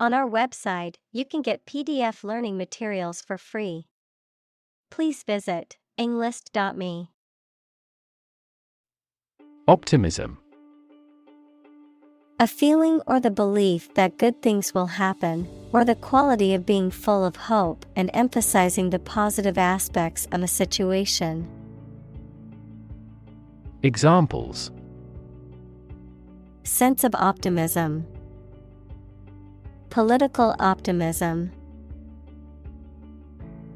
On our website, you can get PDF learning materials for free. Please visit englist.me. Optimism. A feeling or the belief that good things will happen, or the quality of being full of hope and emphasizing the positive aspects of a situation. Examples: Sense of optimism. Political optimism.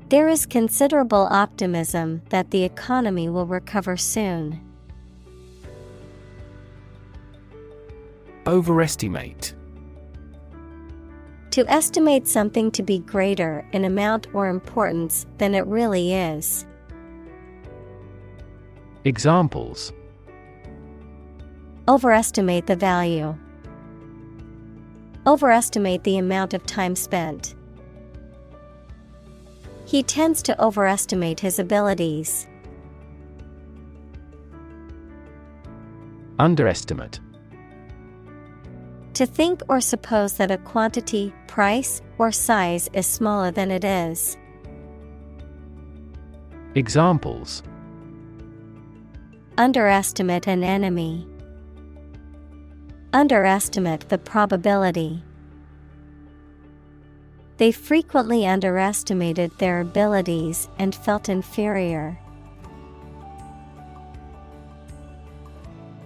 There is considerable optimism that the economy will recover soon. Overestimate. To estimate something to be greater in amount or importance than it really is. Examples: Overestimate the value. Overestimate the amount of time spent. He tends to overestimate his abilities. Underestimate. To think or suppose that a quantity, price, or size is smaller than it is. Examples: Underestimate an enemy. Underestimate the probability. They frequently underestimated their abilities and felt inferior.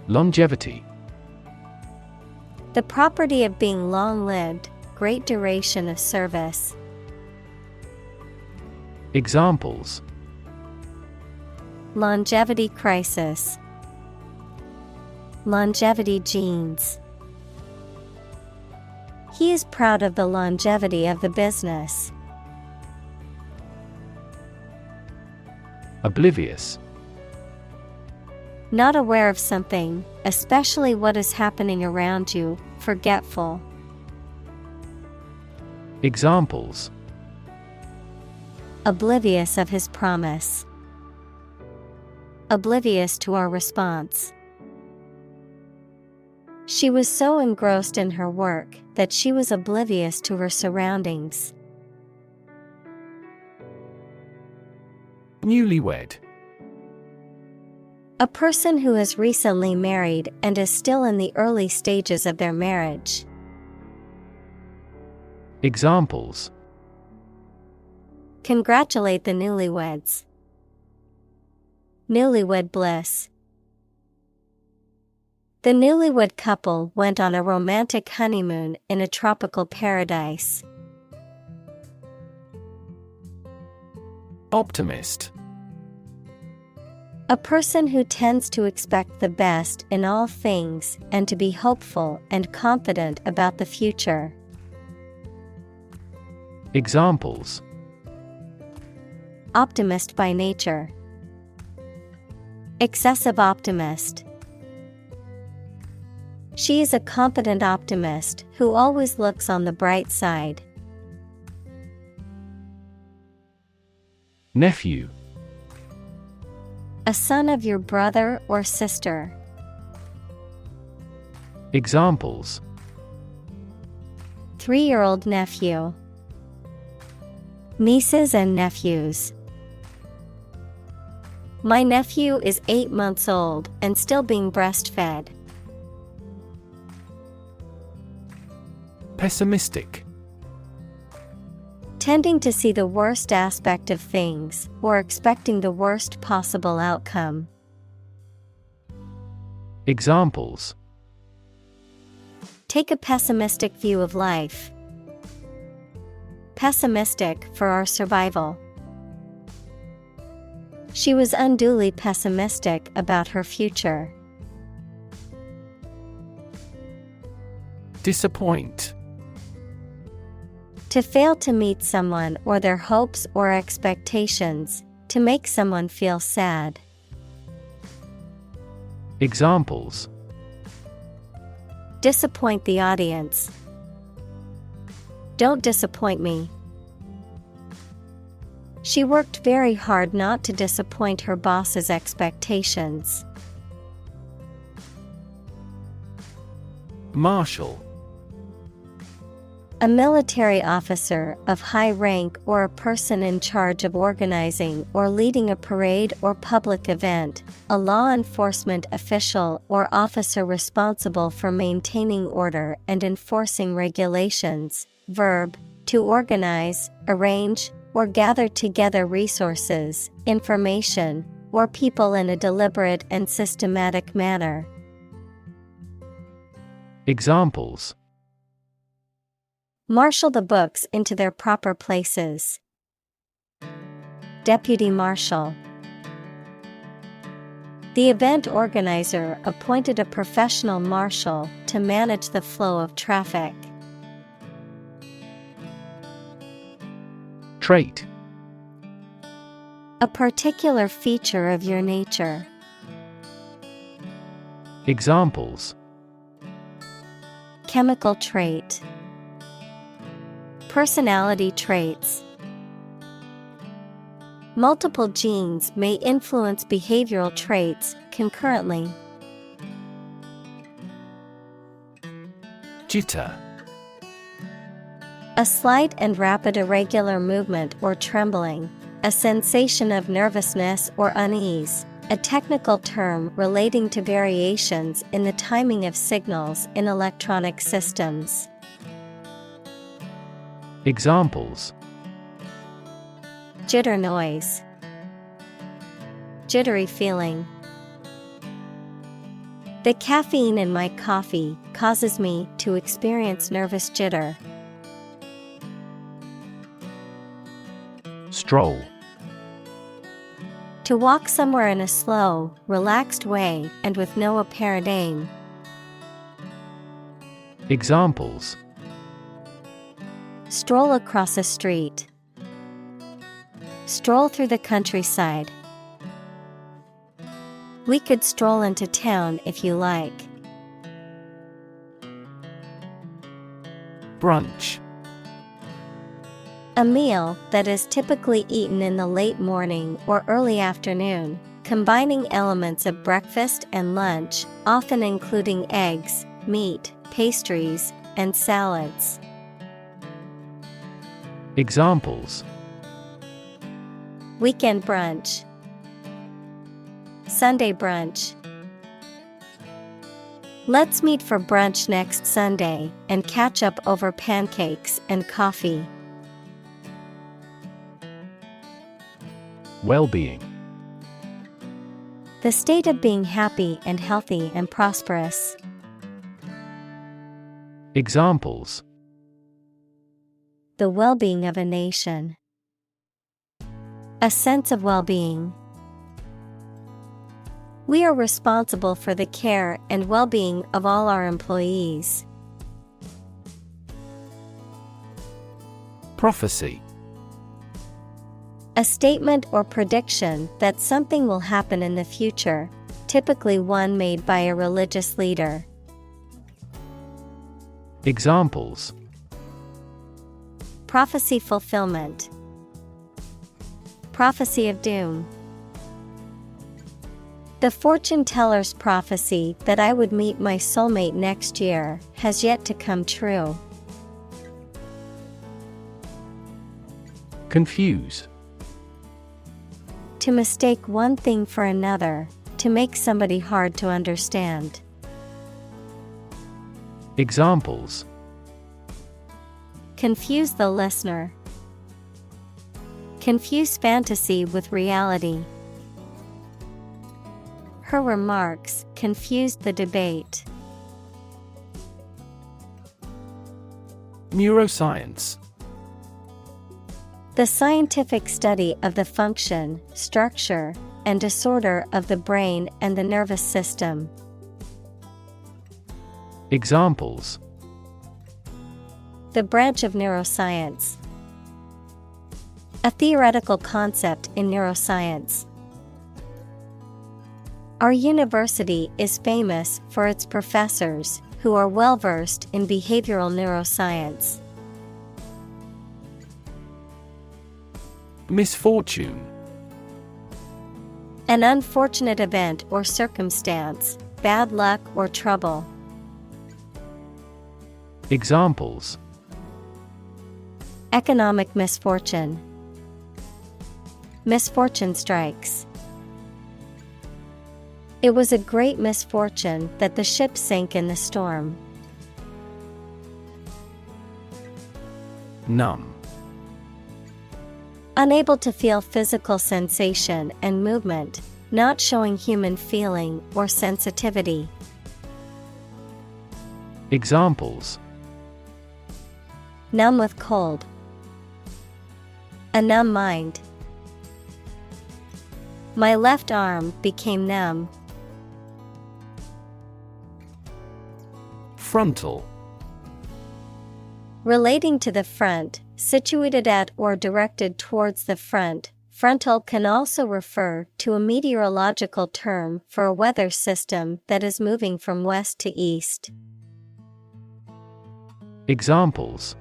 Longevity. The property of being long-lived, great duration of service. Examples: Longevity crisis. Longevity genes. He is proud of the longevity of the business. Oblivious. Not aware of something, especially what is happening around you, forgetful. Examples: Oblivious of his promise. Oblivious to our response. She was so engrossed in her work that she was oblivious to her surroundings. Newlywed. A person who has recently married and is still in the early stages of their marriage. Examples: Congratulate the newlyweds. Newlywed bliss. The newlywed couple went on a romantic honeymoon in a tropical paradise. Optimist. A person who tends to expect the best in all things and to be hopeful and confident about the future. Examples: Optimist by nature. Excessive optimist. She is a confident optimist who always looks on the bright side. Nephew. A son of your brother or sister. Examples: 3-year-old nephew. Nieces and nephews. My nephew is 8 months old and still being breastfed. Pessimistic. Tending to see the worst aspect of things or expecting the worst possible outcome. Examples: Take a pessimistic view of life. Pessimistic for our survival. She was unduly pessimistic about her future. Disappoint. To fail to meet someone or their hopes or expectations, to make someone feel sad. Examples: Disappoint the audience. Don't disappoint me. She worked very hard not to disappoint her boss's expectations. Marshal. A military officer of high rank or a person in charge of organizing or leading a parade or public event, a law enforcement official or officer responsible for maintaining order and enforcing regulations. Verb, to organize, arrange, or gather together resources, information, or people in a deliberate and systematic manner. Examples: Marshal the books into their proper places. Deputy marshal. The event organizer appointed a professional marshal to manage the flow of traffic. Trait. A particular feature of your nature. Examples: Chemical trait. Personality traits. Multiple genes may influence behavioral traits concurrently. Jitter. A slight and rapid irregular movement or trembling, a sensation of nervousness or unease, a technical term relating to variations in the timing of signals in electronic systems. Examples: Jitter noise. Jittery feeling. The caffeine in my coffee causes me to experience nervous jitter. Stroll. To walk somewhere in a slow, relaxed way and with no apparent aim. Examples: Stroll across a street. Stroll through the countryside. We could stroll into town if you like. Brunch. A meal that is typically eaten in the late morning or early afternoon, combining elements of breakfast and lunch, often including eggs, meat, pastries, and salads. Examples: Weekend brunch. Sunday brunch. Let's meet for brunch next Sunday and catch up over pancakes and coffee. Well-being. The state of being happy and healthy and prosperous. Examples: The well-being of a nation. A sense of well-being. We are responsible for the care and well-being of all our employees. Prophecy. A statement or prediction that something will happen in the future, typically one made by a religious leader. Examples: Prophecy fulfillment. Prophecy of doom. The fortune teller's prophecy that I would meet my soulmate next year has yet to come true. Confuse. To mistake one thing for another, to make somebody hard to understand. Examples: Confuse the listener. Confuse fantasy with reality. Her remarks confused the debate. Neuroscience. The scientific study of the function, structure, and disorder of the brain and the nervous system. Examples: The branch of neuroscience. A theoretical concept in neuroscience. Our university is famous for its professors, who are well-versed in behavioral neuroscience. Misfortune. An unfortunate event or circumstance, bad luck or trouble. Examples: Economic misfortune. Misfortune strikes. It was a great misfortune that the ship sank in the storm. Numb. Unable to feel physical sensation and movement, not showing human feeling or sensitivity. Examples: Numb with cold. A numb mind. My left arm became numb. Frontal. Relating to the front, situated at or directed towards the front. Frontal can also refer to a meteorological term for a weather system that is moving from west to east. Examples: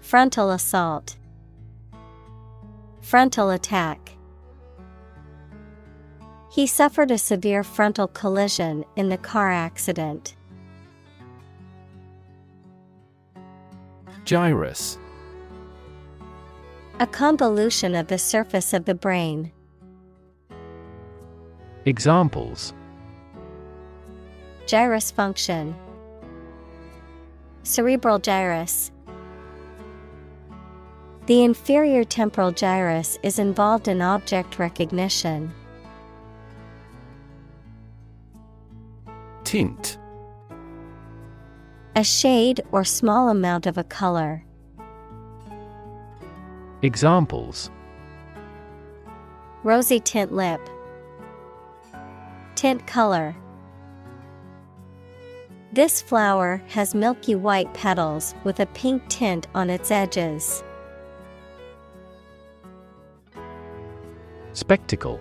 Frontal assault. Frontal attack. He suffered a severe frontal collision in the car accident. Gyrus. A convolution of the surface of the brain. Examples: Gyrus function. Cerebral gyrus. The inferior temporal gyrus is involved in object recognition. Tint. A shade or small amount of a color. Examples: Rosy tint lip. Tint color. This flower has milky white petals with a pink tint on its edges. Spectacle.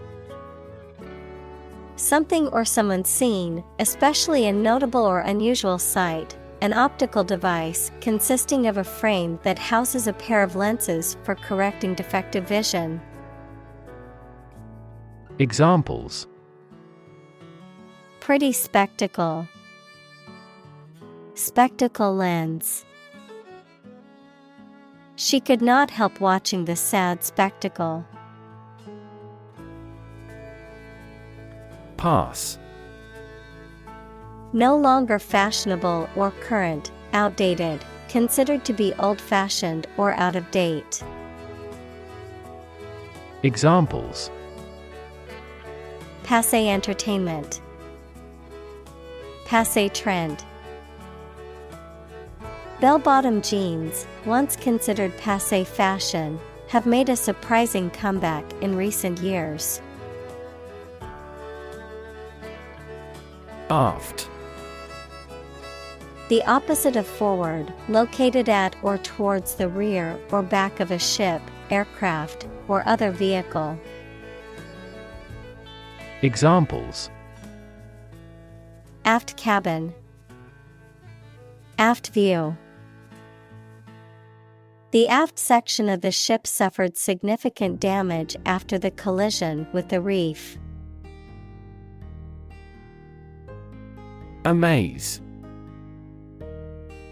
Something or someone seen, especially a notable or unusual sight, an optical device consisting of a frame that houses a pair of lenses for correcting defective vision. Examples: Pretty spectacle. Spectacle lens. She could not help watching the sad spectacle. Pass. No longer fashionable or current, outdated, considered to be old-fashioned or out of date. Examples: Passé entertainment. Passé trend. Bell-bottom jeans, once considered passé fashion, have made a surprising comeback in recent years. Aft. The opposite of forward, located at or towards the rear or back of a ship, aircraft, or other vehicle. Examples: Aft cabin. Aft view. The aft section of the ship suffered significant damage after the collision with the reef. Amaze.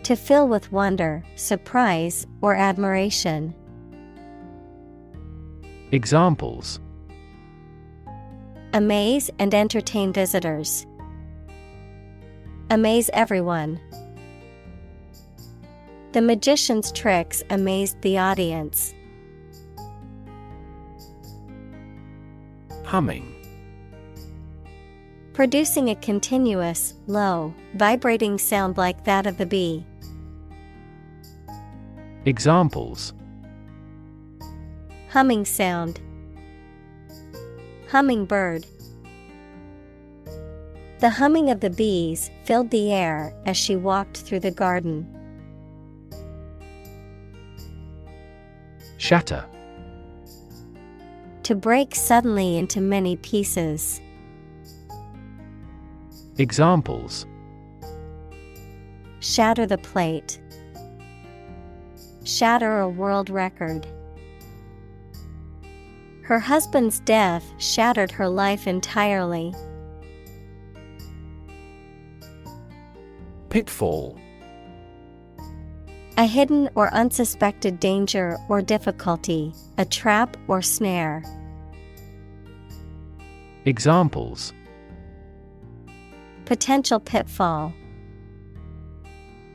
To fill with wonder, surprise, or admiration. Examples: Amaze and entertain visitors. Amaze everyone. The magician's tricks amazed the audience. Humming. Producing a continuous, low, vibrating sound like that of the bee. Examples: Humming sound. Hummingbird. The humming of the bees filled the air as she walked through the garden. Shatter. To break suddenly into many pieces. Examples: Shatter the plate. Shatter a world record. Her husband's death shattered her life entirely. Pitfall. A hidden or unsuspected danger or difficulty, a trap or snare. Examples: Potential pitfall.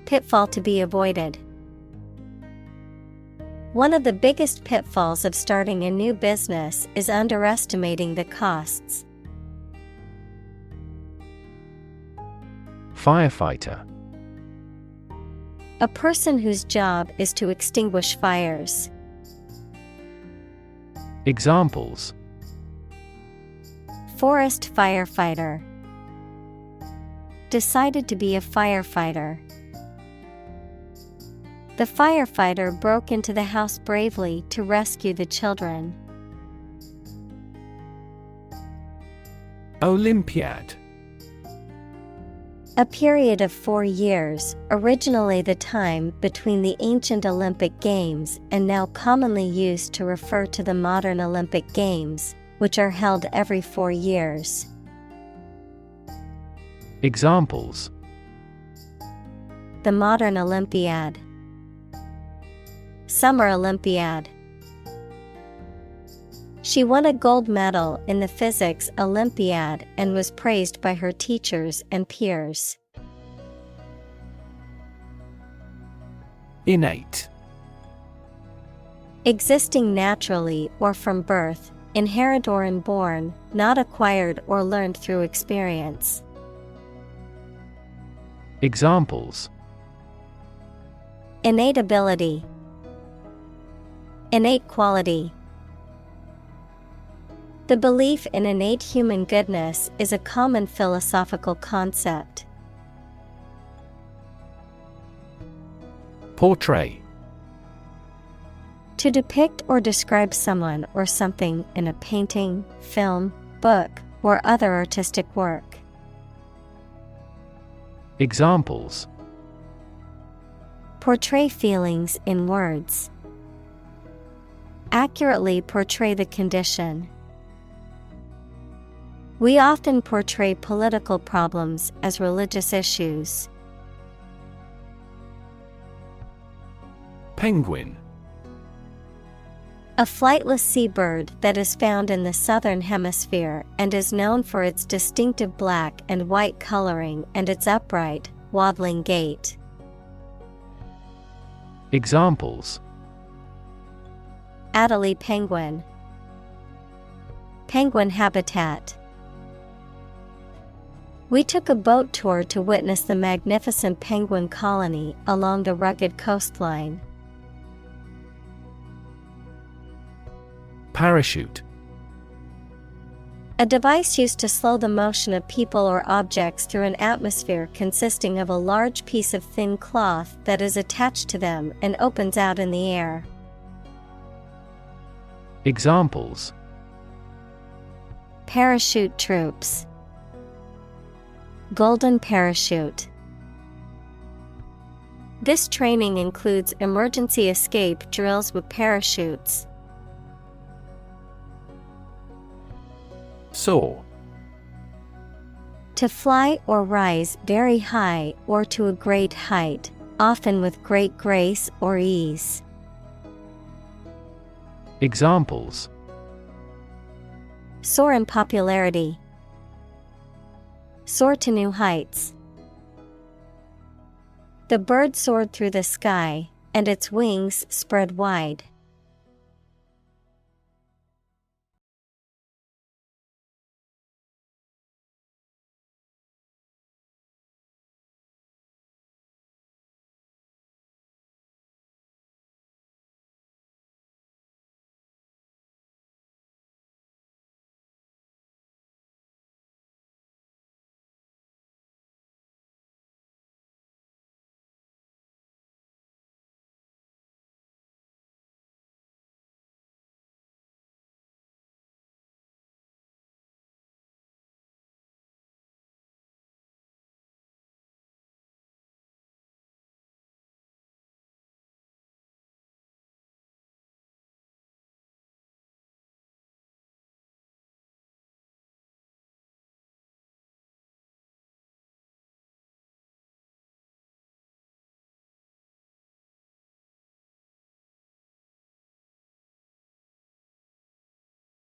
Pitfall to be avoided. One of the biggest pitfalls of starting a new business is underestimating the costs. Firefighter. A person whose job is to extinguish fires. Examples: Forest firefighter. Decided to be a firefighter. The firefighter broke into the house bravely to rescue the children. Olympiad. A period of 4 years, originally the time between the ancient Olympic Games and now commonly used to refer to the modern Olympic Games, which are held every 4 years. Examples: The modern Olympiad. Summer Olympiad. She won a gold medal in the Physics Olympiad and was praised by her teachers and peers. Innate. Existing naturally or from birth, inherent or inborn, not acquired or learned through experience. Examples: Innate ability. Innate quality. The belief in innate human goodness is a common philosophical concept. Portray. To depict or describe someone or something in a painting, film, book, or other artistic work. Examples: Portray feelings in words. Accurately portray the condition. We often portray political problems as religious issues. Penguin. A flightless seabird that is found in the southern hemisphere and is known for its distinctive black and white coloring and its upright, waddling gait. Examples: Adelie penguin. Penguin habitat. We took a boat tour to witness the magnificent penguin colony along the rugged coastline. Parachute. A device used to slow the motion of people or objects through an atmosphere consisting of a large piece of thin cloth that is attached to them and opens out in the air. Examples: Parachute troops. Golden parachute. This training includes emergency escape drills with parachutes. Soar. To fly or rise very high or to a great height, often with great grace or ease. Examples: Soar in popularity. Soar to new heights. The bird soared through the sky, and its wings spread wide.